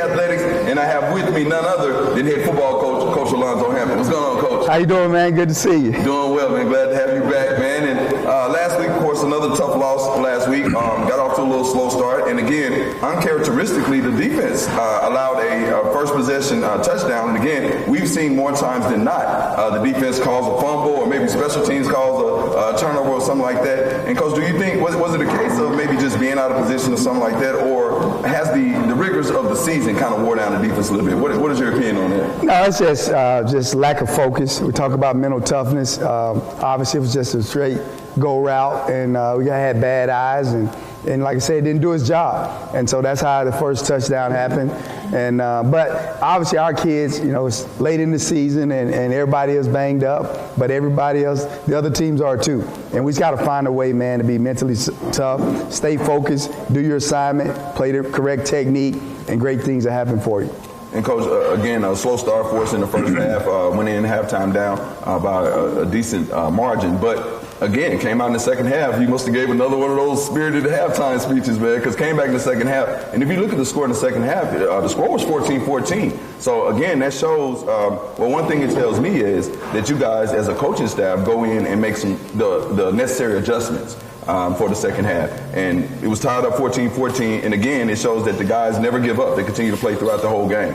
Athletics, and I have with me none other than head football coach, Coach Alonzo Hampton. What's going on, Coach? How you doing, man? Good to see you. Doing well, man. Glad to have you back, man. And last week, of course, another tough loss last week. Got off to a little slow start, and again, uncharacteristically, the defense allowed a first possession touchdown. And again, we've seen more times than not the defense calls a fumble, or maybe special teams calls a turnover or something like that. And Coach, do you think was it a case of maybe just being out of position or something like that, or has the rigors of the season kind of wore down the defense a little bit? What is your opinion on that? No, it's just lack of focus. We talk about mental toughness. Obviously, it was just a straight go route, and we had bad eyes, and like I said, didn't do his job. And so that's how the first touchdown happened. And but obviously our kids, it's late in the season, and everybody is banged up, but everybody else, the other teams are too. And we just got to find a way, man, to be mentally tough, stay focused, do your assignment, play the correct technique, and great things will happen for you. And Coach, again, a slow start for us in the first half. Went in halftime down by a decent margin, but again, it came out in the second half. You must have gave another one of those spirited halftime speeches, man, because came back in the second half. And if you look at the score in the second half, the score was 14-14. So, again, that shows, well, one thing it tells me is that you guys, as a coaching staff, go in and make the necessary adjustments for the second half. And it was tied up 14-14. And, again, it shows that the guys never give up. They continue to play throughout the whole game.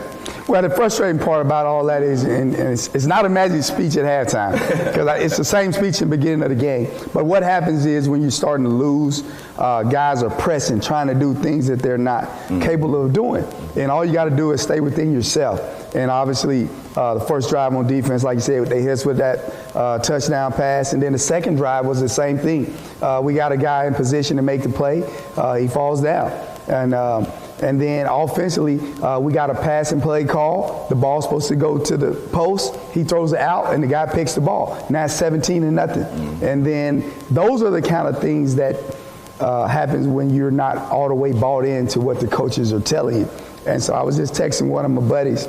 Well, the frustrating part about all that is, and it's not a magic speech at halftime, because it's the same speech in the beginning of the game. But what happens is when you're starting to lose, guys are pressing, trying to do things that they're not capable of doing. And all you got to do is stay within yourself. And obviously, the first drive on defense, like you said, they hit us with that touchdown pass. And then the second drive was the same thing. We got a guy in position to make the play. He falls down. And then offensively, we got a pass and play call. The ball's supposed to go to the post. He throws it out, and the guy picks the ball. Now it's 17-0. And then those are the kind of things that happens when you're not all the way bought into what the coaches are telling you. And so I was just texting one of my buddies,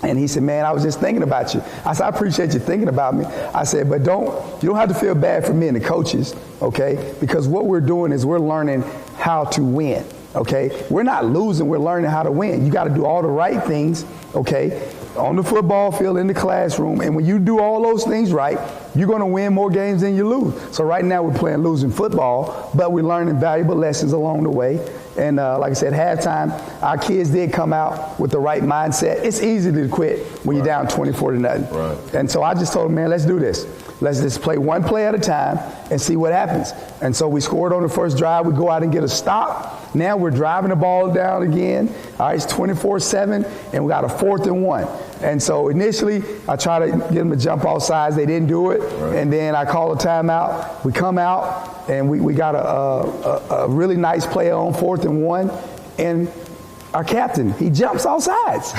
and he said, man, I was just thinking about you. I said, I appreciate you thinking about me. I said, but you don't have to feel bad for me and the coaches, okay? Because what we're doing is we're learning how to win. Okay, we're not losing, we're learning how to win. You got to do all the right things, okay, on the football field, in the classroom. And when you do all those things right, you're going to win more games than you lose. So right now we're playing losing football, but we're learning valuable lessons along the way. And like I said, halftime, our kids did come out with the right mindset. It's easy to quit when you're down 24-0. Right. And so I just told them, man, let's do this. Let's just play one play at a time and see what happens. And so we scored on the first drive. We go out and get a stop. Now we're driving the ball down again. All right, it's 24-7, and we got a 4th and 1. And so initially, I tried to get them to jump off sides. They didn't do it. Right. And then I call a timeout. We come out, and we got a really nice play on 4th and 1. And our captain, he jumps off sides,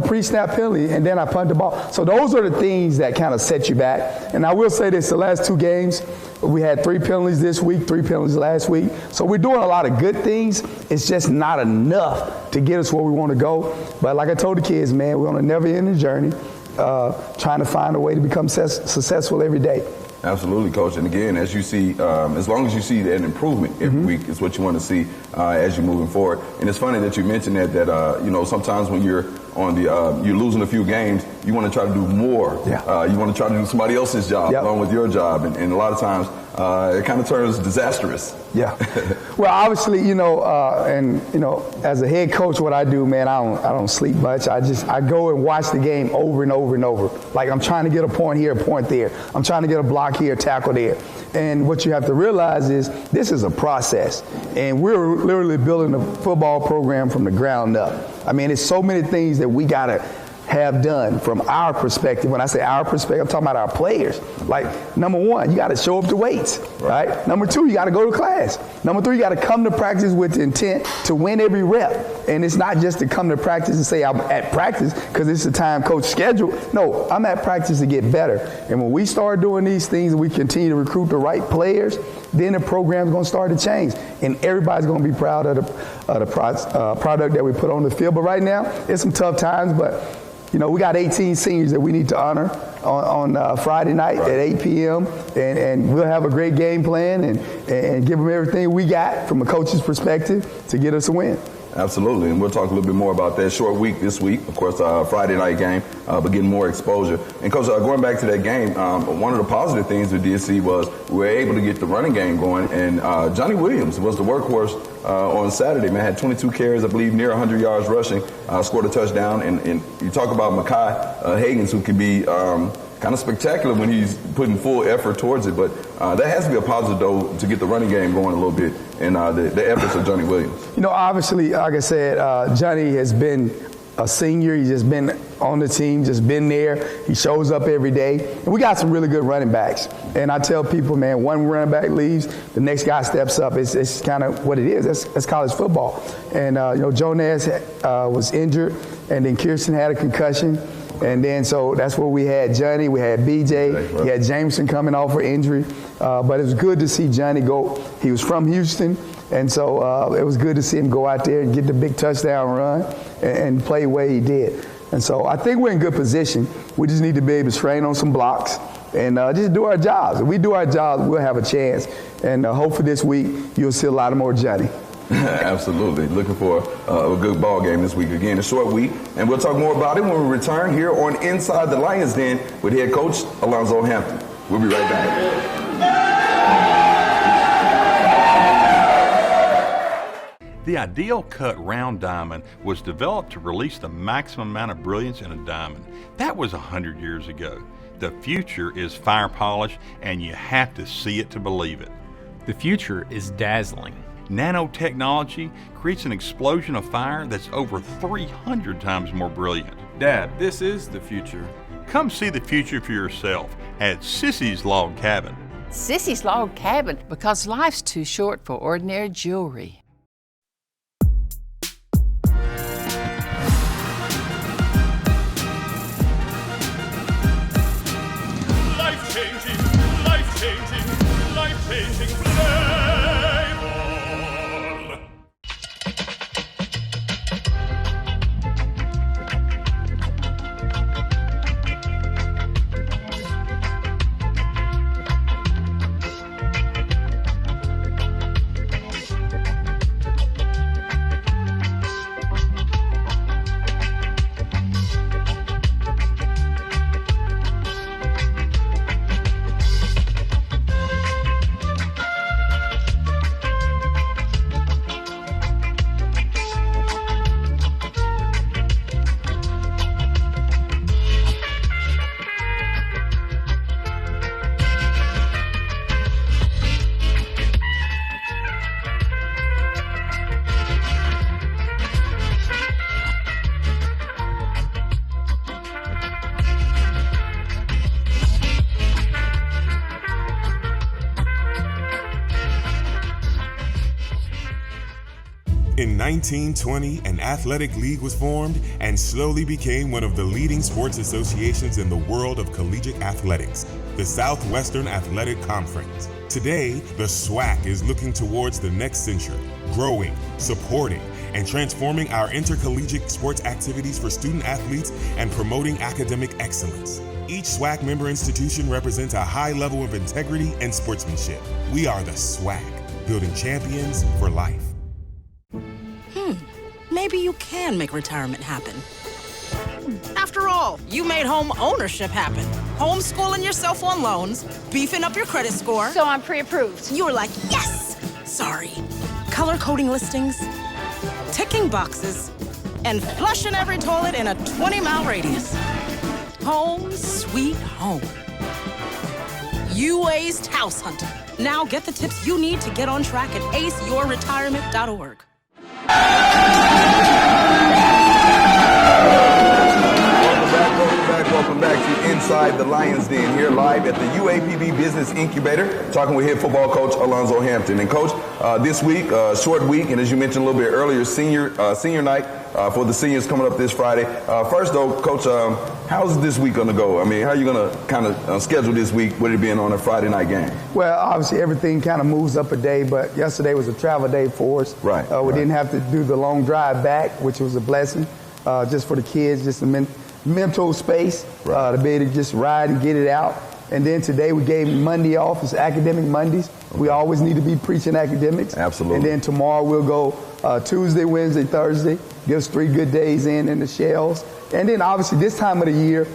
pre-snap penalty, and then I punt the ball. So those are the things that kind of set you back. And I will say this, the last 2 games, we had 3 penalties this week, 3 penalties last week. So we're doing a lot of good things. It's just not enough to get us where we want to go. But like I told the kids, man, we're on a never-ending journey, trying to find a way to become successful every day. Absolutely, Coach. And again, as you see, as long as you see an improvement every week is what you want to see as you're moving forward. And it's funny that you mentioned that sometimes when you're on you're losing a few games, you want to try to do more. Yeah. You want to try to do somebody else's job along with your job. And a lot of times it kind of turns disastrous. Yeah. Well, obviously, as a head coach, what I do, man, I don't sleep much. I go and watch the game over and over and over. Like I'm trying to get a point here, a point there. I'm trying to get a block here, tackle there. And what you have to realize is this is a process. And we're literally building a football program from the ground up. I mean, it's so many things that we got to have done from our perspective. When I say our perspective, I'm talking about our players. Like, number one, you got to show up to weights, right? Number two, you got to go to class. Number three, you got to come to practice with the intent to win every rep. And it's not just to come to practice and say I'm at practice because it's the time coach scheduled. No, I'm at practice to get better. And when we start doing these things and we continue to recruit the right players, then the program's going to start to change. And everybody's going to be proud of the product that we put on the field. But right now, it's some tough times, but we got 18 seniors that we need to honor on Friday night at 8 p.m. And we'll have a great game plan and give them everything we got from a coach's perspective to get us a win. Absolutely, and we'll talk a little bit more about that. Short week this week, of course, Friday night game, but getting more exposure. And Coach, going back to that game, one of the positive things we did see was we were able to get the running game going, and Johnny Williams was the workhorse on Saturday. Man, had 22 carries, I believe, near 100 yards rushing, scored a touchdown. And you talk about Mekhi Higgins, who can be kind of spectacular when he's putting full effort towards it, but that has to be a positive, though, to get the running game going a little bit, and the efforts of Johnny Williams. You know, obviously, like I said, Johnny has been a senior. He's just been on the team, just been there. He shows up every day. And we got some really good running backs. And I tell people, man, one running back leaves, the next guy steps up. It's kind of what it is. That's college football. And, you know, Jonas was injured, and then Kirsten had a concussion. And then so that's where we had Johnny, we had BJ, we had Jameson coming off for injury. But it was good to see Johnny go. He was from Houston, and so it was good to see him go out there and get the big touchdown run and play the way he did. And so I think we're in good position. We just need to be able to train on some blocks and just do our jobs. If we do our jobs, we'll have a chance. And hopefully this week you'll see a lot more Johnny. Absolutely. Looking for a good ball game this week. Again, a short week. And we'll talk more about it when we return here on Inside the Lions Den with head coach Alonzo Hampton. We'll be right back. The ideal cut round diamond was developed to release the maximum amount of brilliance in a diamond. That was 100 years ago. The future is fire polish, and you have to see it to believe it. The future is dazzling. Nanotechnology creates an explosion of fire that's over 300 times more brilliant. Dad, this is the future. Come see the future for yourself at Sissy's Log Cabin. Sissy's Log Cabin, because life's too short for ordinary jewelry. Life-changing, life-changing, life-changing play. In 1920, an athletic league was formed and slowly became one of the leading sports associations in the world of collegiate athletics, the Southwestern Athletic Conference. Today, the SWAC is looking towards the next century, growing, supporting, and transforming our intercollegiate sports activities for student athletes and promoting academic excellence. Each SWAC member institution represents a high level of integrity and sportsmanship. We are the SWAC, building champions for life. Maybe you can make retirement happen. After all, you made home ownership happen. Homeschooling yourself on loans, beefing up your credit score. So I'm pre-approved. You were like, yes! Sorry. Color-coding listings, ticking boxes, and flushing every toilet in a 20-mile radius. Home sweet home. You aced house hunting. Now get the tips you need to get on track at aceyourretirement.org. Welcome back to Inside the Lions Den, here live at the UAPB Business Incubator, talking with head football coach Alonzo Hampton. And coach, this week, short week, and as you mentioned a little bit earlier, senior night for the seniors coming up this Friday. First though, coach, how's this week going to go? I mean, how are you going to kind of schedule this week with it being on a Friday night game? Well, obviously everything kind of moves up a day, but yesterday was a travel day for us. Right. We didn't have to do the long drive back, which was a blessing, just for the kids, just a mental space to be able to just ride and get it out. And then today we gave Monday off. It's academic Mondays. We always need to be preaching academics. Absolutely. And then tomorrow we'll go Tuesday, Wednesday, Thursday. Gives 3 good days in the shells. And then obviously this time of the year,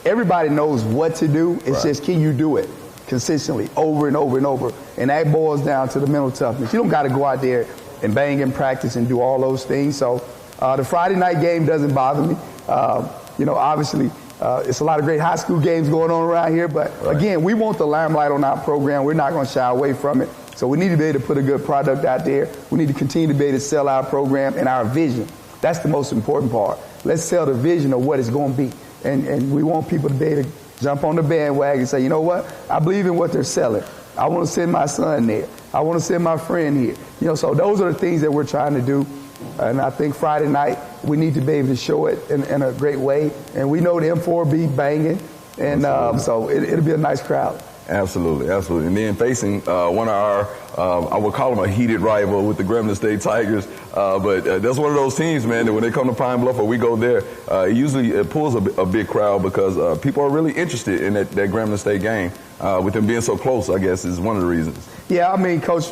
everybody knows what to do. It's just, can you do it consistently over and over and over? And that boils down to the mental toughness. You don't got to go out there and bang in practice and do all those things. So the Friday night game doesn't bother me. Obviously, it's a lot of great high school games going on around here. But again, we want the limelight on our program. We're not going to shy away from it. So we need to be able to put a good product out there. We need to continue to be able to sell our program and our vision. That's the most important part. Let's sell the vision of what it's going to be. And we want people to be able to jump on the bandwagon and say, you know what? I believe in what they're selling. I want to send my son there. I want to send my friend here. So those are the things that we're trying to do. And I think Friday night, we need to be able to show it in a great way. And we know the M4 be banging. And so it'll be a nice crowd. Absolutely. And then facing one of our, I would call them a heated rival with the Grambling State Tigers. But that's one of those teams, man, that when they come to Pine Bluff or we go there, it pulls a big crowd because people are really interested in that Grambling State game. With them being so close, I guess, is one of the reasons. Yeah, I mean, Coach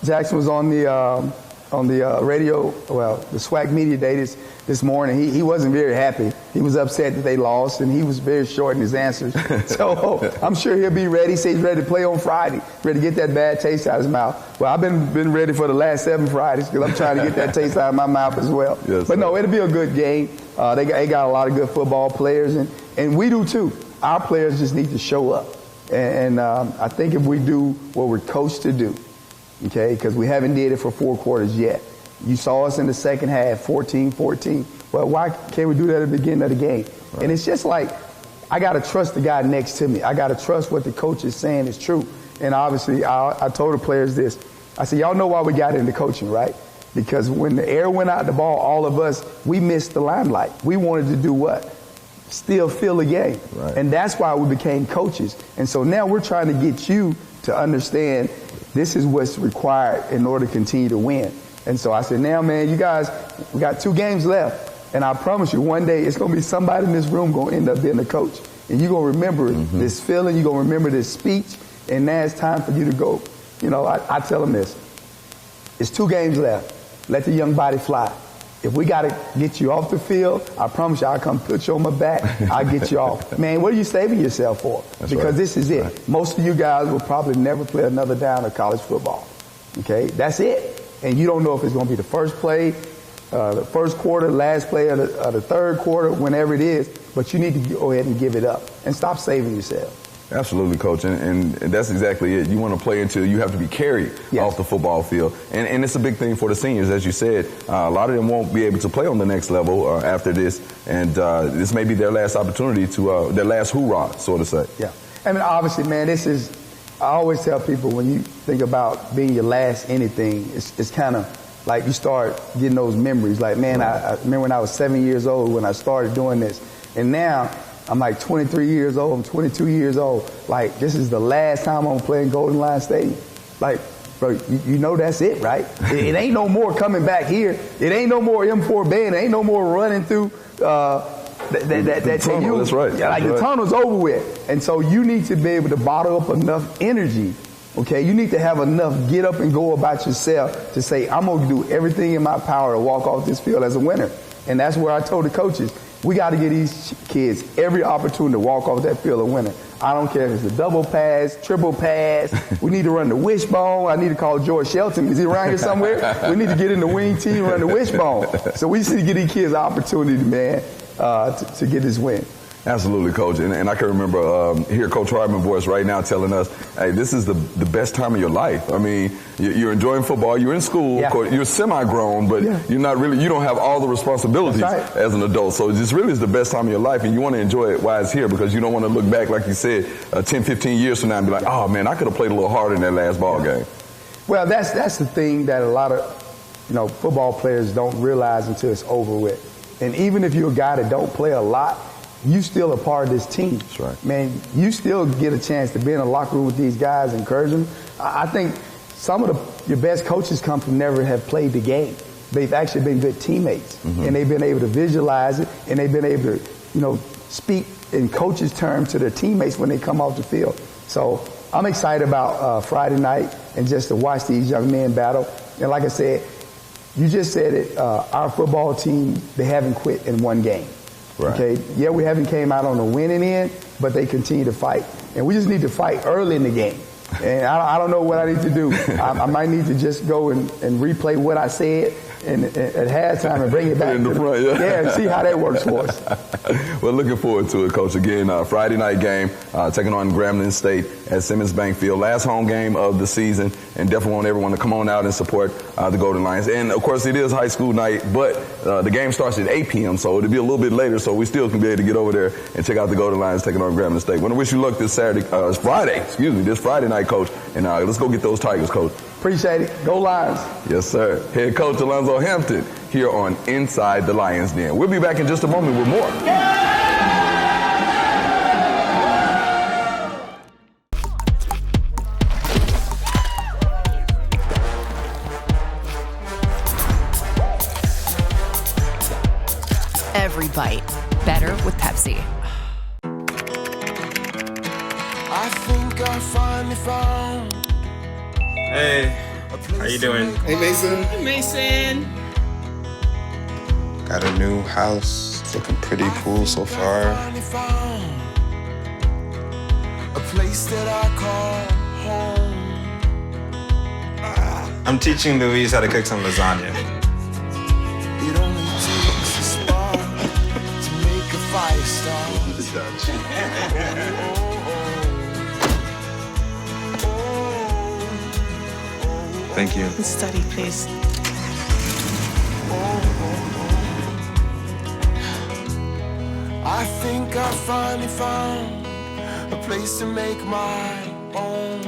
Jackson was on the radio, the SWAC Media Day this morning. He wasn't very happy. He was upset that they lost, and he was very short in his answers. So I'm sure he'll be ready. He said he's ready to play on Friday, ready to get that bad taste out of his mouth. Well, I've been ready for the last 7 Fridays because I'm trying to get that taste out of my mouth as well. Yes, but no, it'll be a good game. They got a lot of good football players, and we do too. Our players just need to show up. And I think if we do what we're coached to do, okay, because we haven't did it for 4 quarters yet. You saw us in the second half, 14-14. Well, why can't we do that at the beginning of the game? Right. And it's just like, I got to trust the guy next to me. I got to trust what the coach is saying is true. And obviously, I told the players this. I said, y'all know why we got into coaching, right? Because when the air went out the ball, all of us, we missed the limelight. We wanted to do what? Still fill the game. Right. And that's why we became coaches. And so now we're trying to get you to understand this is what's required in order to continue to win. And so I said, now, man, you guys, we got 2 games left. And I promise you, one day it's going to be somebody in this room going to end up being a coach. And you're going to remember this feeling. You're going to remember this speech. And now it's time for you to go. I tell them this. It's 2 games left. Let the young body fly. If we got to get you off the field, I promise you I'll come put you on my back. I'll get you off. Man, what are you saving yourself for? Because this is it. Right. Most of you guys will probably never play another down of college football. Okay? That's it. And you don't know if it's going to be the first play, the first quarter, last play of the third quarter, whenever it is. But you need to go ahead and give it up and stop saving yourself. Absolutely, Coach, and that's exactly it. You want to play until you have to be carried off the football field. And it's a big thing for the seniors, as you said. A lot of them won't be able to play on the next level after this, and this may be their last opportunity to, their last hoorah, so to say. Yeah. I mean, obviously, man, I always tell people when you think about being your last anything, it's kind of like you start getting those memories. Like, man, I remember when I was 7 years old when I started doing this. And now I'm like 23 years old. I'm 22 years old. Like, this is the last time I'm going to play in Golden Line Stadium. Like, bro, you know that's it, right? It ain't no more coming back here. It ain't no more M4 band. It ain't no more running through the tunnel. That's right. Yeah, like the tunnel's over with. And so you need to be able to bottle up enough energy. Okay, you need to have enough get up and go about yourself to say, I'm going to do everything in my power to walk off this field as a winner. And that's where I told the coaches, we got to give these kids every opportunity to walk off that field a winner. I don't care if it's a double pass, triple pass. We need to run the wishbone. I need to call George Shelton. Is he around here somewhere? We need to get in the wing team and run the wishbone. So we just need to give these kids an opportunity, man, to get this win. Absolutely, Coach. And I can remember hear Coach Hardman's voice right now telling us, hey, this is the best time of your life. I mean, you're enjoying football. You're in school. Yeah. Of course, you're semi-grown, but you're not really, you don't have all the responsibilities as an adult. So this really is the best time of your life, and you want to enjoy it while it's here because you don't want to look back, like you said, 10, 15 years from now and be like, oh, man, I could have played a little harder in that last ball game. Well, that's the thing that a lot of, football players don't realize until it's over with. And even if you're a guy that don't play a lot, you still a part of this team. That's right. Man, you still get a chance to be in a locker room with these guys, encourage them. I think some of your best coaches come from never have played the game. They've actually been good teammates, and they've been able to visualize it, and they've been able to, speak in coaches' terms to their teammates when they come off the field. So I'm excited about Friday night and just to watch these young men battle. And like I said, You just said it. Our football team, they haven't quit in one game. Right. Okay. Yeah, we haven't came out on the winning end, but they continue to fight, and we just need to fight early in the game. And I don't know what I need to do. I might need to just go and replay what I said at halftime and bring it back in the front. Yeah, see how that works for us. Well, looking forward to it, Coach. Again, Friday night game, taking on Grambling State at Simmons Bank Field. Last home game of the season, and definitely want everyone to come on out and support the Golden Lions. And, of course, it is high school night, but the game starts at 8 p.m., so it'll be a little bit later, so we still can be able to get over there and check out the Golden Lions taking on Grambling State. I want to wish you luck this Friday night, Coach. And let's go get those Tigers, Coach. Appreciate it. Go Lions. Yes, sir. Head coach Alonzo Hampton here on Inside the Lions Den. We'll be back in just a moment with more. Every bite better with Pepsi. I think I finally found. Hey, how you doing? Hey, Mason. Hey, Mason. Got a new house. It's looking pretty cool so far. A place that I call home. I'm teaching Louise how to cook some lasagna. It only takes a spark to make a fire start. Thank you. Study, please. I think I finally found a place to make my own.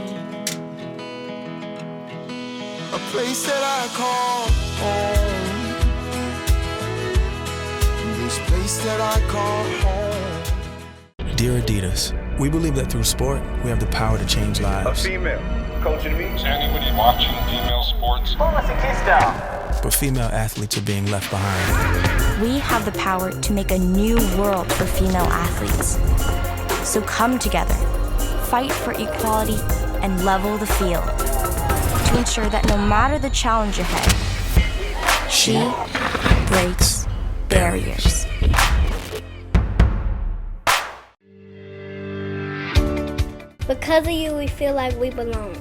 A place that I call home. This place that I call home. Dear Adidas, we believe that through sport, we have the power to change lives. A female coaching me. Is anybody watching female sports? Let's kiss down. But female athletes are being left behind. We have the power to make a new world for female athletes. So come together, fight for equality, and level the field to ensure that no matter the challenge ahead, she breaks barriers. Because of you, we feel like we belong.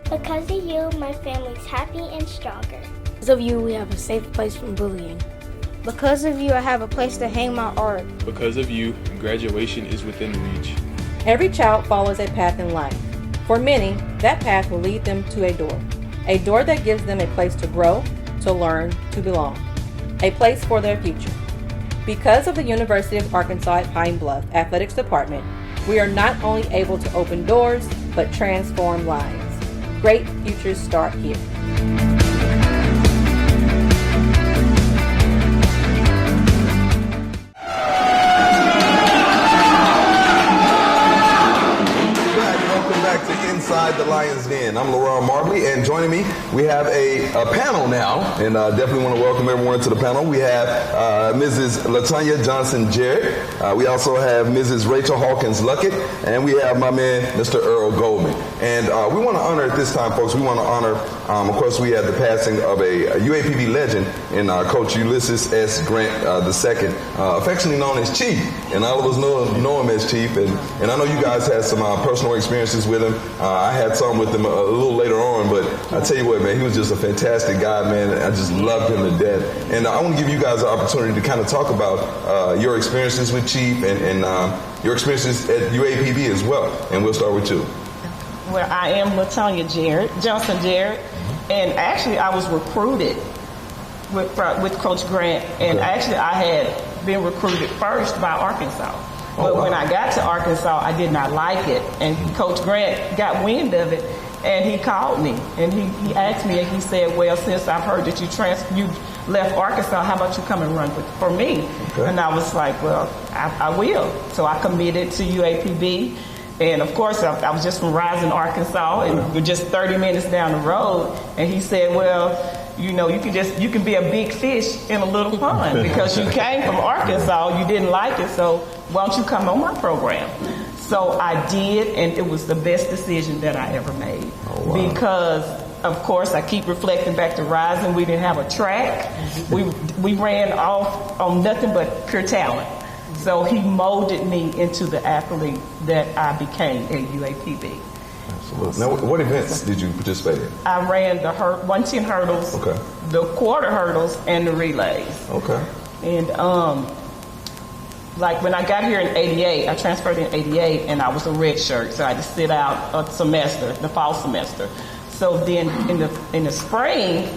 Because of you, my family's happy and stronger. Because of you, we have a safe place from bullying. Because of you, I have a place to hang my art. Because of you, graduation is within reach. Every child follows a path in life. For many, that path will lead them to a door that gives them a place to grow, to learn, to belong, a place for their future. Because of the University of Arkansas at Pine Bluff Athletics Department, we are not only able to open doors, but transform lives. Great futures start here. Inside the Lions Den. I'm Laurent Marbley, and joining me, we have a panel now, and definitely want to welcome everyone to the panel. We have Mrs. Latanya Johnson-Jarrett. We also have Mrs. Rachel Hawkins-Luckett, and we have my man, Mr. Earl Goldman. And we want to honor at this time, folks, we want to honor, of course, we had the passing of a UAPB legend in Coach Ulysses S. Grant II, affectionately known as Chief, and all of us know him as Chief, and I know you guys had some personal experiences with him. I had some with him a little later on, but I tell you what, man, he was just a fantastic guy, man. I just loved him to death. And I want to give you guys the opportunity to kind of talk about your experiences with Chief and your experiences at UAPB as well. And we'll start with you. Well, I am Latanya Johnson-Jarrett, and actually I was recruited with Coach Grant, and actually I had been recruited first by Arkansas. But when I got to Arkansas, I did not like it. And Coach Grant got wind of it, and he called me. And he asked me, and he said, well, since I've heard that you left Arkansas, how about you come and run for me? Okay. And I was like, well, I will. So I committed to UAPB. And, of course, I was just from Rising, Arkansas, and we're just 30 minutes down the road. And he said, well, you know, you can be a big fish in a little pond because you came from Arkansas, you didn't like it, so why don't you come on my program? So I did, and it was the best decision that I ever made because of course, I keep reflecting back to Rising. We didn't have a track. We ran off on nothing but pure talent. So he molded me into the athlete that I became at UAPB. Absolutely. Now, what events did you participate in? I ran the 110 hurdles, the quarter hurdles, and the relays. Okay. And like when I got here in '88, I transferred in '88, and I was a red shirt, so I had to sit out a semester, the fall semester. So then in the spring,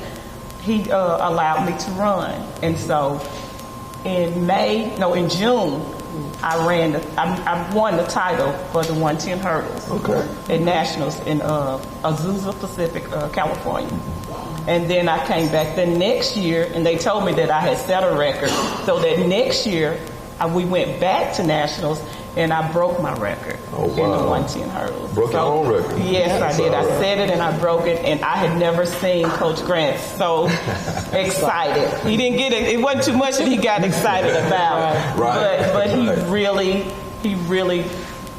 he allowed me to run, and so in June, I won the title for the 110 hurdles at Nationals in Azusa Pacific, California. And then I came back the next year, and they told me that I had set a record. So that next year, we went back to Nationals, and I broke my record in the 110 hurdles. Broke your own record? Yes, I did. I set it and I broke it, and I had never seen Coach Grant so excited. He didn't get it. It wasn't too much that he got excited about. But he really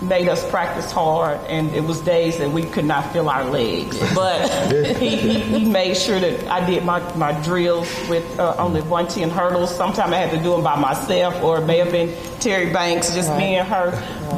made us practice hard, and it was days that we could not feel our legs. But he made sure that I did my drills with on the 110 hurdles. Sometimes I had to do them by myself, or it may have been Terry Banks, just me and her.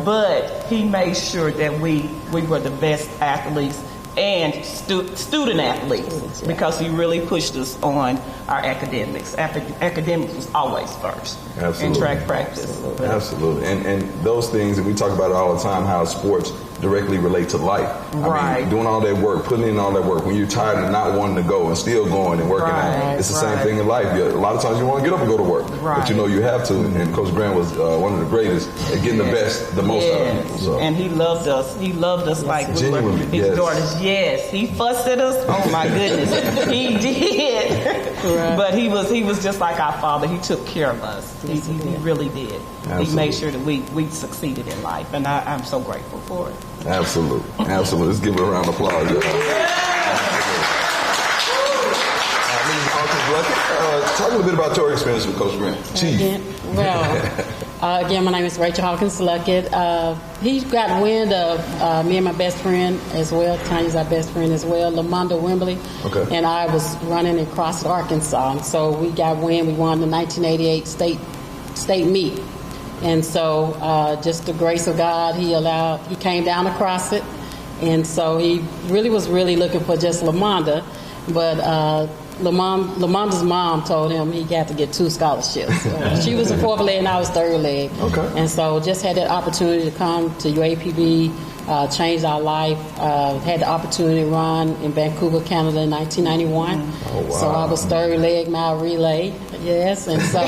But he made sure that we were the best athletes and student athletes, because he really pushed us on our academics. Academics was always first in track practice. Absolutely. And those things, and we talk about it all the time, how sports directly relate to life. I mean, doing all that work, putting in all that work, when you're tired and not wanting to go and still going and working out, it's the same thing in life. A lot of times you want to get up and go to work, but you know you have to. And Coach Grant was one of the greatest at getting the most out of people. So. And he loved us. He loved us like we were his daughters. Yes, he fussed at us. Oh my goodness, he did. But he was just like our father. He took care of us. He really did. Absolutely. He made sure that we succeeded in life, and I'm so grateful for it. Absolutely. Let's give it a round of applause. Talk a little bit about your experience with Coach Grant. Chief. Again, my name is Rachel Hawkins Luckett. He got wind of me and my best friend as well. Tanya's our best friend as well, Lamonda Wembley. And I was running in Crossett, Arkansas. And so we got wind. We won the 1988 state meet. And so just the grace of God, he came down to Crossett. And so he was looking for just Lamonda. But Lamonda's mom told him he had to get 2 scholarships. So she was a 4th leg and I was 3rd leg. And so just had that opportunity to come to UAPB, changed our life. Had the opportunity to run in Vancouver, Canada in 1991. So I was 3rd leg mile relay. Yes, and so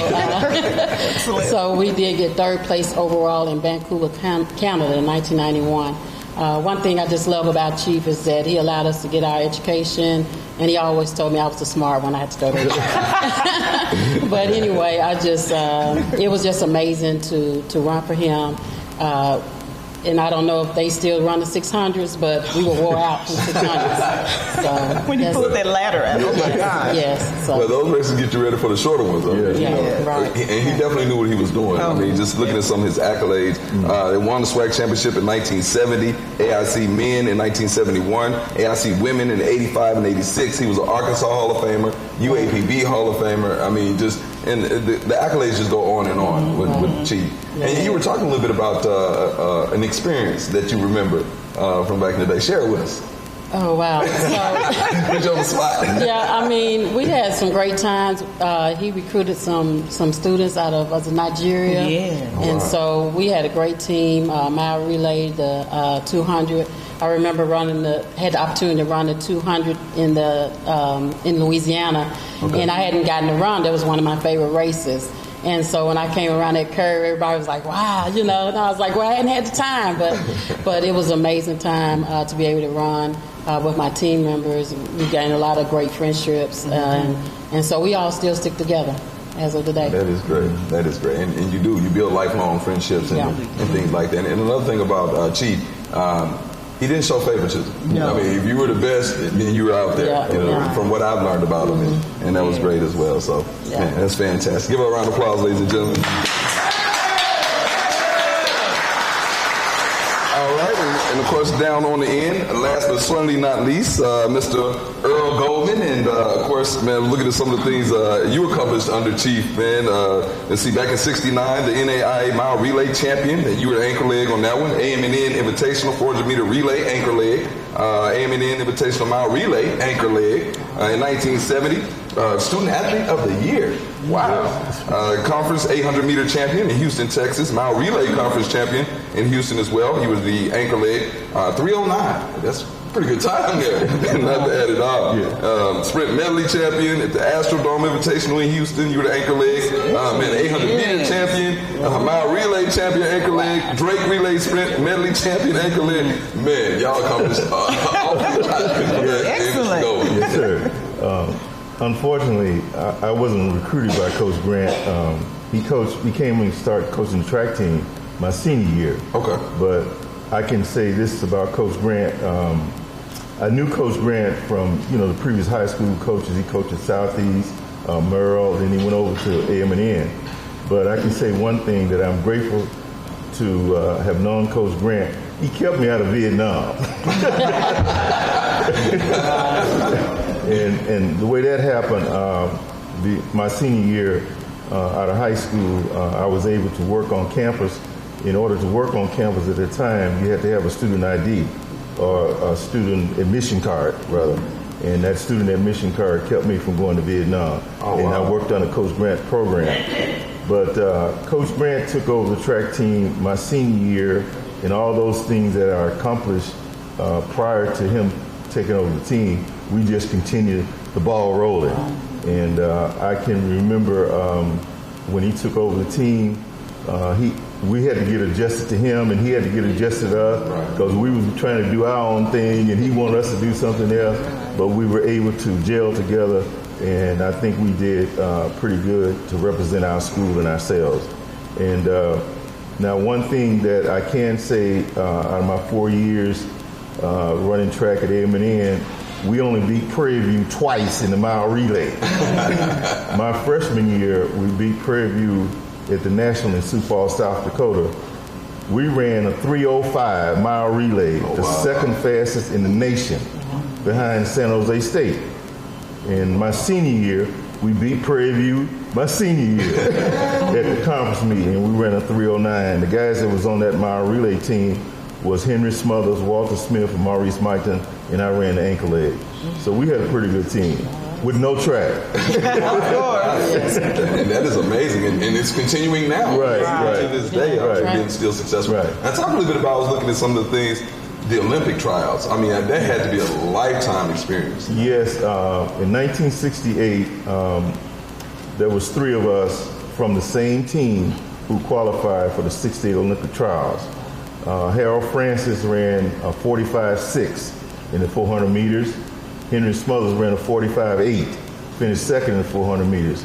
so we did get 3rd place overall in Vancouver, Canada in 1991. One thing I just love about Chief is that he allowed us to get our education, and he always told me I was the smart one. I had to go to But anyway, it was just amazing to run for him. And I don't know if they still run the 600s, but we were wore out from 600s. So when you pulled that ladder out. Oh my God. Yes. So. Well, those races get you ready for the shorter ones. Right. And he definitely knew what he was doing. I mean, just looking at some of his accolades. They won the SWAC championship in 1970, AIC men in 1971, AIC women in 85 and 86. He was an Arkansas Hall of Famer, UAPB Hall of Famer. I mean, and the accolades just go on and on with Chief. And you were talking a little bit about an experience that you remember from back in the day. Share it with us. Oh, wow. Put you on the spot. Yeah, I mean, we had some great times. He recruited some students out of Nigeria. And so we had a great team, mile relay, the 200. I remember had the opportunity to run the 200 in Louisiana, and I hadn't gotten to run. That was one of my favorite races. And so when I came around that curve, everybody was like, wow, and I was like, well, I hadn't had the time, but it was an amazing time to be able to run with my team members. We gained a lot of great friendships, and so we all still stick together as of today. That is great. And you build lifelong friendships and things like that. And another thing about Chief, he didn't show favoritism. I mean, if you were the best, then you were out there. From what I've learned about him, and that was great as well. So, man, that's fantastic. Give her a round of applause, ladies and gentlemen. All right, and And of course, down on the end, last but certainly not least, Mr. Earl Goldman. And of course, man, looking at some of the things you accomplished under Chief, man. Let's see, back in '69, the NAIA Mile Relay Champion. And you were the anchor leg on that one. AM&N Invitational 400-meter relay anchor leg. AM&N Invitational Mile Relay anchor leg. In 1970, Student Athlete of the Year. Wow. Conference 800-meter champion in Houston, Texas. Mile Relay Conference champion in Houston as well. He was the anchor leg. 309. That's a pretty good time there. Not to add it on. Sprint medley champion at the Astrodome Invitational in Houston. You were the anchor leg. 800-meter champion. Mile Relay champion anchor leg. Drake Relay Sprint medley champion anchor leg. Man, y'all accomplished excellent. Yes, sir. Unfortunately, I wasn't recruited by Coach Grant. He came and started coaching the track team my senior year. Okay. But I can say this about Coach Grant. I knew Coach Grant from the previous high school coaches. He coached at Southeast, Merle, then he went over to AM&N. But I can say one thing that I'm grateful to have known Coach Grant. He kept me out of Vietnam. And the way that happened, my senior year out of high school, I was able to work on campus. In order to work on campus at that time, you had to have a student ID or a student admission card, rather. And that student admission card kept me from going to Vietnam. And I worked on a Coach Grant program. But Coach Grant took over the track team my senior year, and all those things that I accomplished prior to him taking over the team, we just continued the ball rolling. And I can remember when he took over the team, we had to get adjusted to him, and he had to get adjusted to us, because we were trying to do our own thing, and he wanted us to do something else. But we were able to gel together, and I think we did pretty good to represent our school and ourselves. And now, one thing that I can say out of my 4 years running track at AM&N, we only beat Prairie View twice in the mile relay. My freshman year, we beat Prairie View at the National in Sioux Falls, South Dakota. We ran a 3:05 mile relay, the second fastest in the nation, behind San Jose State. And my senior year, we beat Prairie View my senior year at the conference meeting, and we ran a 3:09. The guys that was on that mile relay team was Henry Smothers, Walter Smith, and Maurice Mighton, and I ran the anchor leg. So we had a pretty good team with no track. And that is amazing, and it's continuing now. Right. To this day, being still successful. Right. Now, talk a little bit about, I was looking at some of the things, the Olympic trials. I mean, that had to be a lifetime experience. Yes, in 1968, there was 3 of us from the same team who qualified for the 68 Olympic trials. Harold Francis ran a 45.6 in the 400 meters. Henry Smothers ran a 45.8, finished second in the 400 meters.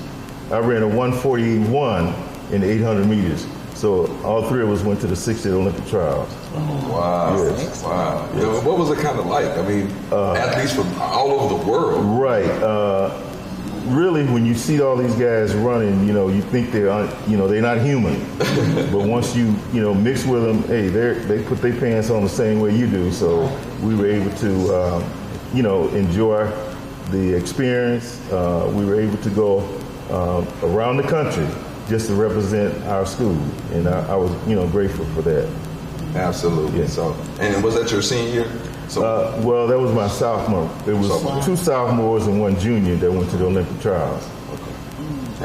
I ran a 148.1 in the 800 meters. So all 3 of us went to the 68 Olympic trials. Wow. Yes. Wow. Yeah, what was it kind of like? I mean, athletes from all over the world. Right. Really, when you see all these guys running, you think they're not human. But once you mix with them, hey, they put their pants on the same way you do. So we were able to, enjoy the experience. We were able to go around the country just to represent our school, and I was, grateful for that. Absolutely. Yeah. So, and was that your senior year? Well, that was my sophomore. It was 2 sophomores and 1 junior that went to the Olympic trials. Okay.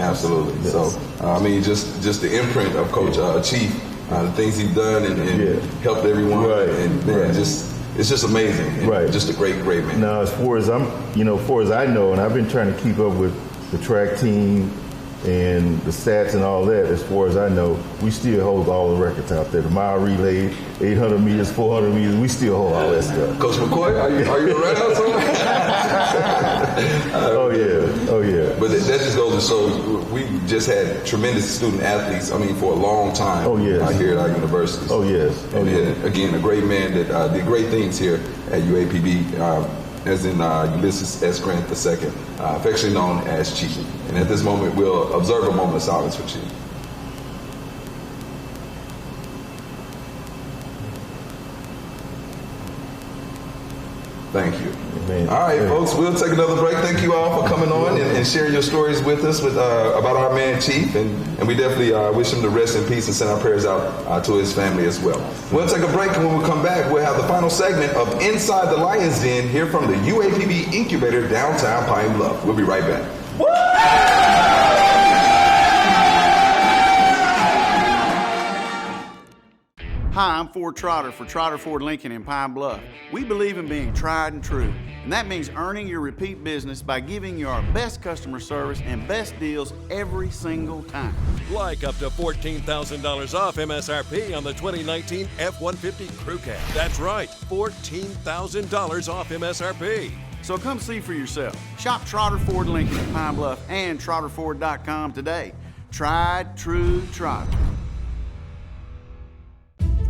Absolutely. Yes. So, I mean, just the imprint of Coach Chief, the things he's done and helped everyone, and man, it's just amazing. And just a great man. Now, as far as I know, and I've been trying to keep up with the track team and the stats and all that, as far as I know, we still hold all the records out there. The mile relay, 800 meters, 400 meters, we still hold all that stuff. Coach McCoy, are you around somewhere? Oh yeah. But that just goes to show we just had tremendous student athletes, for a long time here at our university. Oh yes. Again, a great man that did great things here at UAPB. As in Ulysses S. Grant II, affectionately known as Chief. And at this moment, we'll observe a moment of silence for Chief. Thank you. Amen. All right, folks, we'll take another break. Thank you all for coming on and sharing your stories with us about our man Chief, and we definitely wish him to rest in peace and send our prayers out to his family as well. We'll take a break, and when we come back, we'll have the final segment of Inside the Lions Den here from the UAPB Incubator downtown Pine Bluff. We'll be right back. Hi, I'm Ford Trotter for Trotter Ford Lincoln in Pine Bluff. We believe in being tried and true, and that means earning your repeat business by giving you our best customer service and best deals every single time. Like up to $14,000 off MSRP on the 2019 F-150 Crew Cab. That's right, $14,000 off MSRP. So come see for yourself. Shop Trotter Ford Lincoln in Pine Bluff and TrotterFord.com today. Tried, true, Trotter.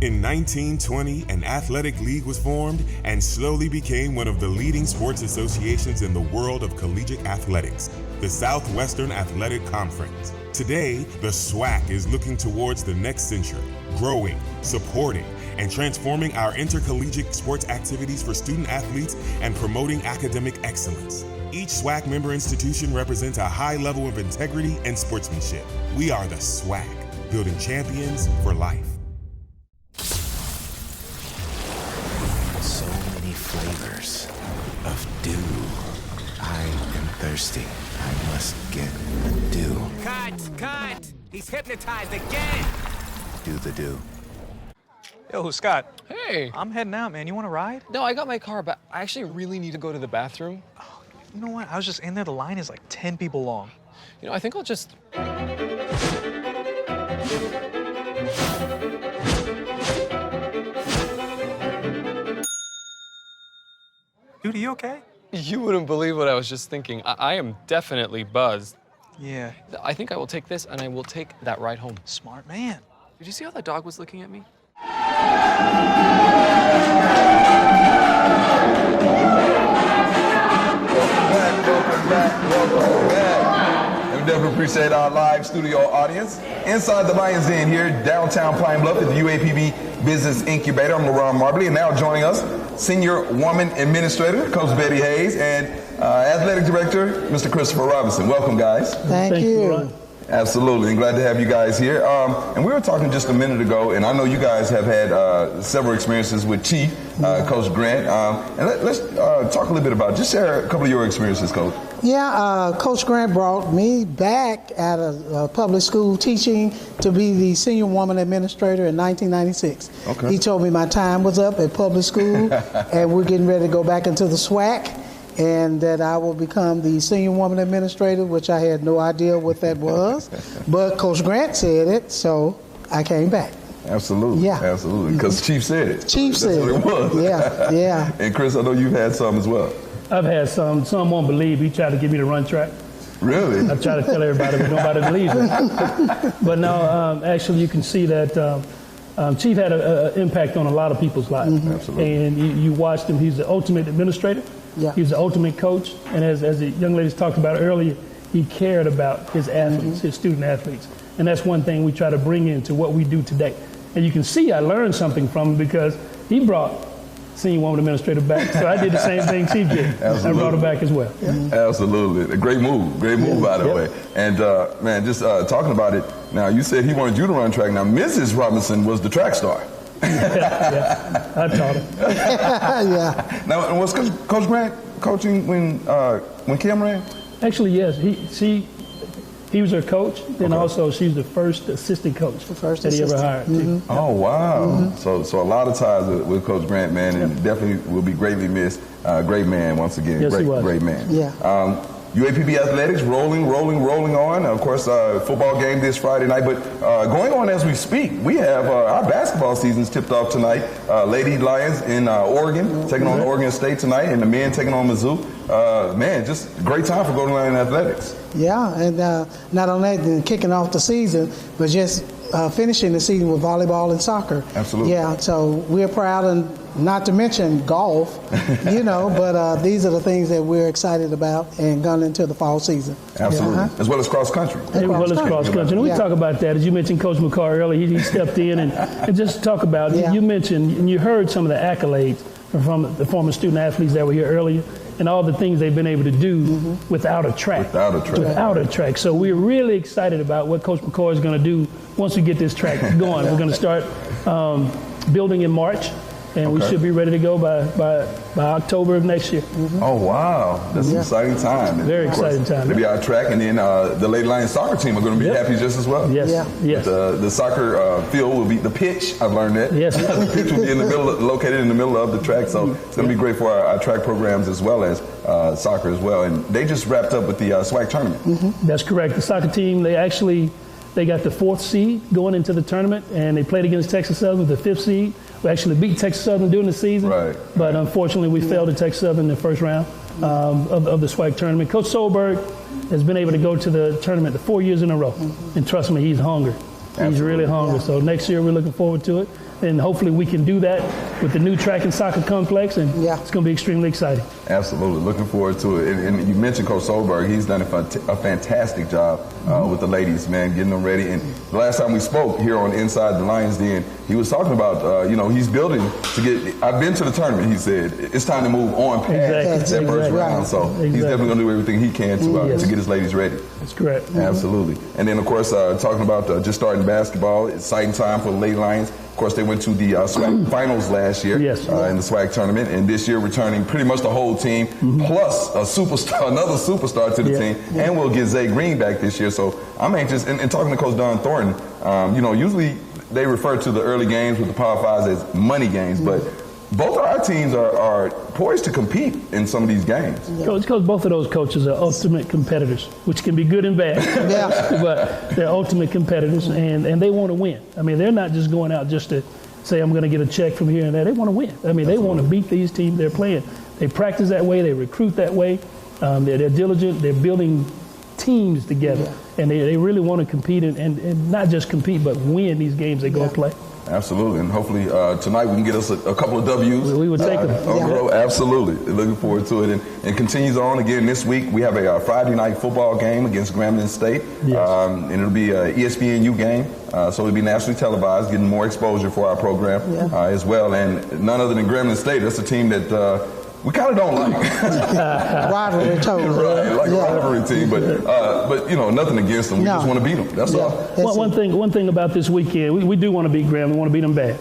In 1920, an athletic league was formed and slowly became one of the leading sports associations in the world of collegiate athletics, the Southwestern Athletic Conference. Today, the SWAC is looking towards the next century, growing, supporting, and transforming our intercollegiate sports activities for student athletes and promoting academic excellence. Each SWAC member institution represents a high level of integrity and sportsmanship. We are the SWAC, building champions for life. Flavors of dew. I am thirsty. I must get the dew. Cut! He's hypnotized again! Do the dew. Yo, Scott. Hey. I'm heading out, man. You want to ride? No, I got my car, but I actually really need to go to the bathroom. Oh, you know what? I was just in there. The line is like 10 people long. You know, I think I'll just... Dude, are you okay? You wouldn't believe what I was just thinking. I am definitely buzzed. Yeah. I think I will take this, and I will take that ride home. Smart man. Did you see how that dog was looking at me? Welcome back. And we definitely appreciate our live studio audience. Inside the Lions Den here, downtown Pine Bluff at the UAPB Business Incubator. I'm LaRon Marbley, and now joining us, Senior Woman Administrator, Coach Betty Hayes, and Athletic Director, Mr. Christopher Robinson. Welcome, guys. Thank you. Absolutely, and glad to have you guys here. And we were talking just a minute ago, and I know you guys have had several experiences with Chief, Coach Grant. And let's talk a little bit about, just share a couple of your experiences, Coach. Yeah, Coach Grant brought me back at a public school teaching to be the Senior Woman Administrator in 1996. Okay. He told me my time was up at public school, and we're getting ready to go back into the SWAC, and that I will become the Senior Woman Administrator, which I had no idea what that was. But Coach Grant said it, so I came back. Absolutely. Yeah. Absolutely. Because Chief said it. Chief said it. That's what it was. Yeah, yeah. And Chris, I know you've had some as well. I've had some. Some won't believe. He tried to get me to run track. Really? I try to tell everybody, but nobody believes it. But no, actually, you can see that Chief had an impact on a lot of people's lives. Mm-hmm. Absolutely. And you watched him. He's the ultimate administrator. Yeah. He's the ultimate coach. And as the young ladies talked about earlier, he cared about his athletes, his student athletes. And that's one thing we try to bring into what we do today. And you can see I learned something from him because he brought Senior Woman Administrator back. So I did the same thing Chief did. I brought her back as well. Yeah. Absolutely. A great move, by the way. And man, just talking about it, now you said he wanted you to run track. Now, Mrs. Robinson was the track star. Yeah, I taught her. Yeah. Now, was Coach Grant coaching when Kim ran? Actually, yes. He was her coach, and also she's the first assistant coach that he ever hired. Too. Oh, wow. So a lot of ties with Coach Grant, man, and definitely will be greatly missed. Great man, once again. Yes, he was. Great man. Yeah. UAPB Athletics rolling on. Of course, football game this Friday night. But going on as we speak, we have our basketball season's tipped off tonight. Lady Lions in Oregon taking on Oregon State tonight, and the men taking on Mizzou. Man, just a great time for Golden Lion Athletics. Yeah, and not only that, kicking off the season, but just finishing the season with volleyball and soccer. Absolutely. Yeah, so we're proud, and not to mention golf, but these are the things that we're excited about and going into the fall season. Absolutely. Yeah, As well as cross country. As well as cross country. And we talk about that. As you mentioned Coach McCarr earlier, he stepped in and just talk about, you mentioned, and you heard some of the accolades from the former student athletes that were here earlier, and all the things they've been able to do without a track. Without a track. So we're really excited about what Coach McCoy is going to do once we get this track going. We're going to start building in March. And we should be ready to go by October of next year. Oh, wow. That's an exciting time. Very exciting time. They'll be our track, and then the Lady Lions soccer team are going to be happy just as well. Yes, yes. The soccer field will be the pitch. I've learned that. Yes. The pitch will be located in the middle of the track, so it's going to be great for our track programs as well as soccer as well. And they just wrapped up with the SWAC tournament. That's correct. The soccer team, they got the 4th seed going into the tournament, and they played against Texas Southern with the 5th seed. We actually beat Texas Southern during the season, but unfortunately we failed to Texas Southern in the first round of the SWAC tournament. Coach Solberg has been able to go to the tournament 4 years in a row, and trust me, he's hungry. He's really hungry. So next year we're looking forward to it, and hopefully we can do that with the new track and soccer complex, and it's going to be extremely exciting. Absolutely. Looking forward to it. And you mentioned Coach Solberg. He's done a fantastic job with the ladies, man, getting them ready. And the last time we spoke here on Inside the Lions Den, he was talking about, he's building to get – I've been to the tournament, he said. It's time to move on past that first round. So he's definitely going to do everything he can to get his ladies ready. That's correct. Absolutely. And then, of course, talking about just starting basketball, exciting time for the Lady Lions. Of course, they went to the SWAC finals last year in the SWAC tournament, and this year returning pretty much the whole team, plus another superstar to the team, and we'll get Zay Green back this year. So I'm anxious. And talking to Coach Don Thornton, usually they refer to the early games with the Power Fives as money games, but both of our teams are poised to compete in some of these games. It's because both of those coaches are ultimate competitors, which can be good and bad. But they're ultimate competitors, and they want to win. I mean, they're not just going out just to say, I'm going to get a check from here and there. They want to win. I mean, they want to beat these teams they're playing. They practice that way. They recruit that way. They're diligent. They're building teams together. And they really want to compete and not just compete, but win these games they go and play. Absolutely, and hopefully tonight we can get us a couple of W's. We would take them. Absolutely, looking forward to it. And continues on again this week. We have a Friday night football game against Grambling State, and it'll be an ESPNU game, so it'll be nationally televised, getting more exposure for our program as well. And none other than Grambling State. That's a team that we kind of don't like. Rivalry total. Right, a rivalry team, but nothing against them. We just want to beat them. That's all. One thing about this weekend, we do want to beat Graham. We want to beat them bad,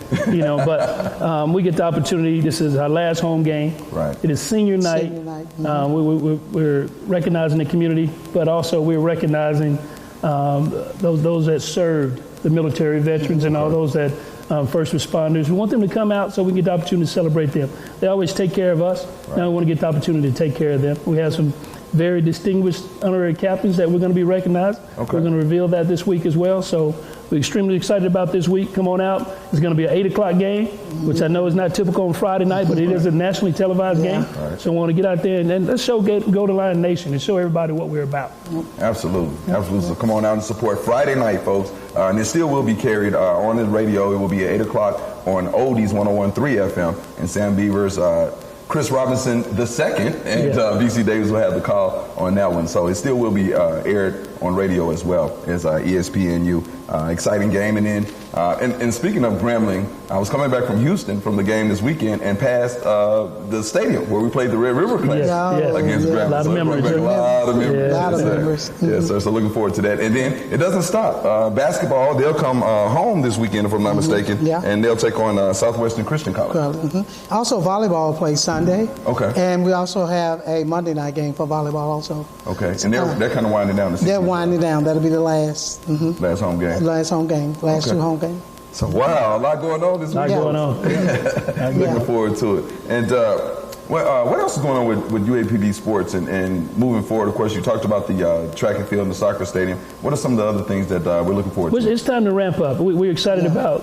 but we get the opportunity. This is our last home game. Right. It is senior night. We're recognizing the community, but also we're recognizing those that served, the military veterans and all those that first responders. We want them to come out so we get the opportunity to celebrate them. They always take care of us. Now we want to get the opportunity to take care of them. We have some very distinguished honorary captains that we're going to be recognized. We're going to reveal that this week as well. So we're extremely excited about this week. Come on out. It's going to be an 8 o'clock game, which I know is not typical on Friday night, but it is a nationally televised game. So we want to get out there and let's show Golden Lion Nation and show everybody what we're about. Absolutely. So come on out and support Friday night, folks. And it still will be carried on the radio. It will be at 8 o'clock on Oldies 101.3 FM. And Sam Beavers, Chris Robinson II, and BC Davis will have the call on that one. So it still will be aired on radio as well as ESPNU. Exciting game. And then, and speaking of Grambling, I was coming back from Houston from the game this weekend and passed the stadium where we played the Red River Clash against Grambling. A lot of memories. A lot of memories. Yes, sir. So looking forward to that. And then it doesn't stop. Basketball, they'll come home this weekend, if I'm not mistaken, and they'll take on Southwestern Christian College. Also, volleyball plays Sunday. Okay. And we also have a Monday night game for volleyball also. Okay. And they're kind of winding down the season. They're winding down. That'll be the last. Last home game. Last home game. Last two home games. So, wow, a lot going on this week. Looking forward to it. And what else is going on with UAPB sports and moving forward? Of course, you talked about the track and field and the soccer stadium. What are some of the other things that we're looking forward to? It's time to ramp up. We're excited about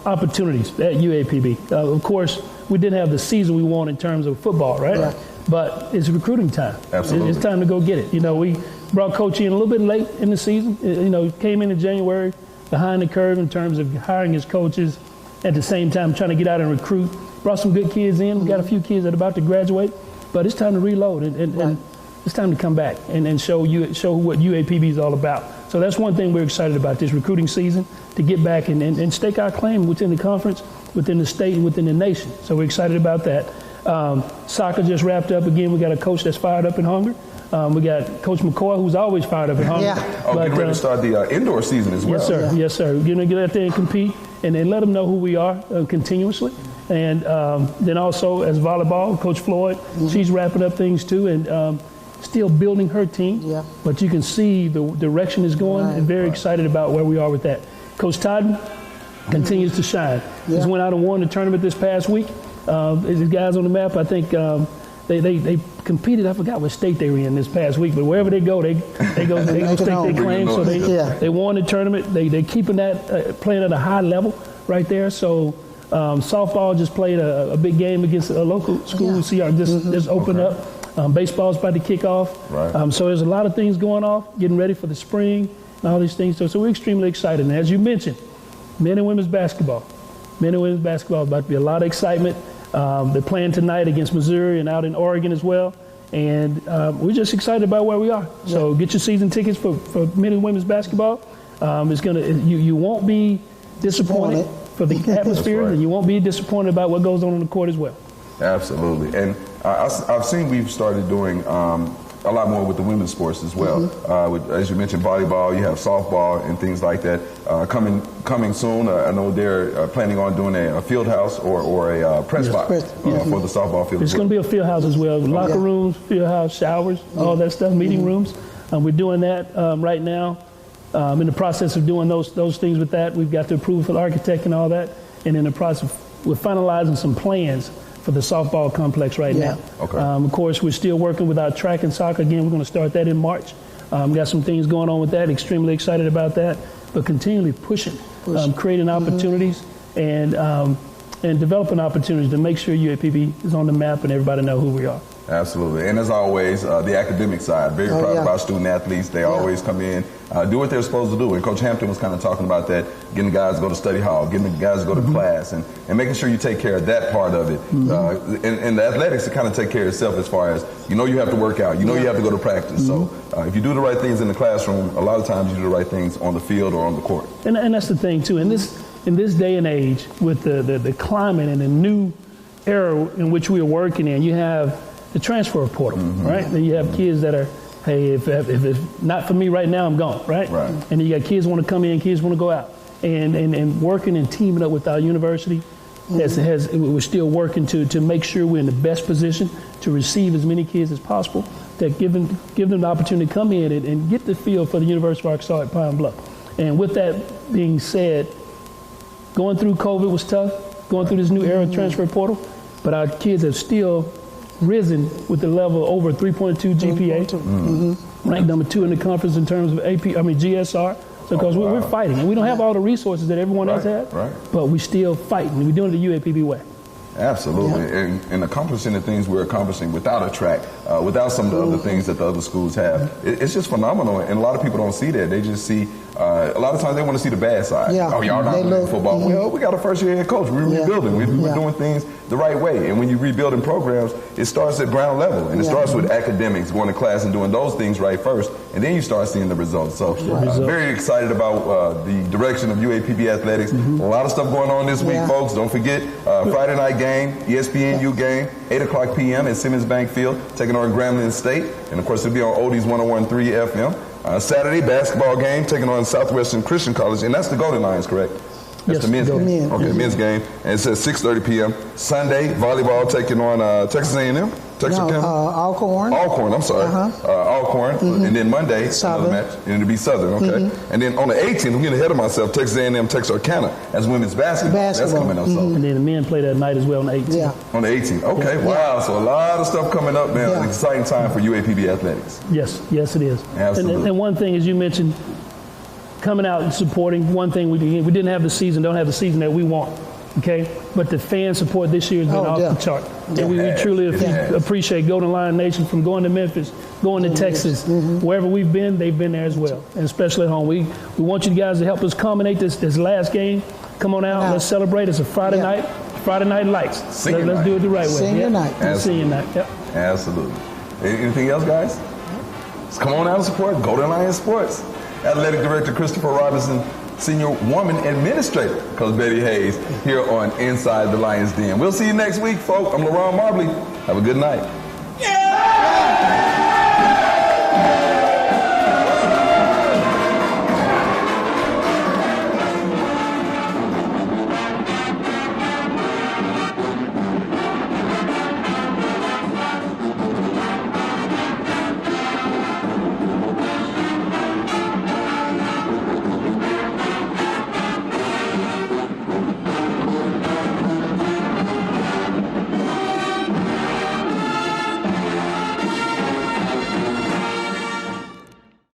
opportunities at UAPB. Of course, we didn't have the season we want in terms of football, right? But it's recruiting time. Absolutely. It's time to go get it. We brought Coach in a little bit late in the season. Came in January behind the curve in terms of hiring his coaches. At the same time, trying to get out and recruit. Brought some good kids in. We got a few kids that are about to graduate. But it's time to reload and it's time to come back and show what UAPB is all about. So So that's one thing we're excited about this recruiting season, to get back and stake our claim within the conference, within the state, and within the nation. So we're excited about that. Soccer just wrapped up again. We got a coach that's fired up and hungry. We got Coach McCoy, who's always fired up and hungry. Yeah. Getting ready to start the indoor season as well. Yes, sir. Yes, sir. We're going to get out there and compete and let them know who we are continuously. And then also as volleyball, Coach Floyd, she's wrapping up things too and still building her team. Yeah. But you can see the direction is going and very excited about where we are with that. Coach Totten continues to shine. Yeah. Just went out and won the tournament this past week. The guys on the map, I think they competed. I forgot what state they were in this past week, but wherever they go, they go stake their claim. So they won the tournament. They keeping that playing at a high level right there. So softball just played a big game against a local school. See, just opened up. Baseball's about to kick off. Right. So there's a lot of things going off, getting ready for the spring and all these things. So we're extremely excited. And as you mentioned, men and women's basketball. Men and women's basketball is about to be a lot of excitement. They're playing tonight against Missouri and out in Oregon as well. And we're just excited about where we are. So get your season tickets for men and women's basketball. It's you won't be disappointed for the atmosphere, and you won't be disappointed about what goes on the court as well. Absolutely. And I've seen we've started doing a lot more with the women's sports as well. As you mentioned, volleyball, you have softball and things like that. Coming soon, I know they're planning on doing a field house or a press box for the softball field. It's going to be a field house as well. Locker rooms, field house, showers, all that stuff, meeting rooms. We're doing that right now. In the process of doing those things with that, we've got the approval for the architect and all that. And in the process, we're finalizing some plans for the softball complex right now. Okay. Of course, we're still working with our track and soccer. Again, we're going to start that in March. Got some things going on with that. Extremely excited about that. But continually pushing, creating opportunities and developing opportunities to make sure UAPB is on the map and everybody know who we are. Absolutely. And as always, the academic side, very proud of our student athletes. They always come in, do what they're supposed to do. And Coach Hampton was kind of talking about that, getting guys to go to study hall, getting the guys to go to class, and making sure you take care of that part of it. And the athletics to kind of take care of itself as far as, you have to work out, you have to go to practice. So if you do the right things in the classroom, a lot of times you do the right things on the field or on the court. And that's the thing, too. In this day and age, with the climate and the new era in which we are working in, you have the transfer portal, right? And you have kids that are, hey, if it's not for me right now, I'm gone, right? And then you got kids want to come in, kids want to go out. And working and teaming up with our university, we're still working to make sure we're in the best position to receive as many kids as possible, that give them the opportunity to come in and get the feel for the University of Arkansas at Pine Bluff. And with that being said, going through COVID was tough, going through this new era of transfer portal, but our kids have still risen with the level over 3.2 GPA, ranked number 2 in the conference in terms of GSR. So because we're fighting, and we don't have all the resources that everyone else has, but we still fighting. We're doing it the UAPB way. Absolutely, and accomplishing the things we're accomplishing without a track, without some of the other things that the other schools have. It's just phenomenal, and a lot of people don't see that. They just see, a lot of times they want to see the bad side. Oh, y'all not playing football. Well, we got a first-year head coach. We're rebuilding. We're doing things the right way. And when you rebuilding programs, it starts at ground level, and it starts with academics, going to class and doing those things right first, and then you start seeing the results. So very excited about the direction of UAPB athletics. A lot of stuff going on this week, folks. Don't forget, Friday night game, ESPNU game, 8 o'clock p.m. at Simmons Bank Field, taking on Grambling State. And, of course, it'll be on Oldies 101.3 FM. Saturday, basketball game, taking on Southwestern Christian College. And that's the Golden Lions, correct? That's the men's game. Okay, men's game. And it's at 6:30 p.m. Sunday, volleyball taking on Texas A&M. Alcorn. I'm sorry. Alcorn. And then Monday, another match. And it'll be Southern, okay? And then on the 18th, I'm getting ahead of myself, Texas A&M, Texarkana as women's basketball. That's coming up. And then the men play that night as well on the 18th. On the 18th. Okay, wow. So a lot of stuff coming up, man. An exciting time for UAPB athletics. Yes, it is. Absolutely. And one thing, as you mentioned, coming out and supporting, one thing we don't have the season that we want. Okay, but the fan support this year has been off the chart. And we truly appreciate Golden Lion Nation, from going to Memphis, going to Texas, wherever we've been, they've been there as well, and especially at home. We want you guys to help us culminate this last game. Come on out, let's celebrate. It's a Friday night lights. Let's do it the right way. Senior night. Senior night. Absolutely. Anything else, guys? Come on out and support Golden Lion Sports. Athletic Director Christopher Robinson, Senior Woman Administrator Coach Betty Hayes, here on Inside the Lions Den. We'll see you next week, folks. I'm LaRon Marbley. Have a good night. Yeah!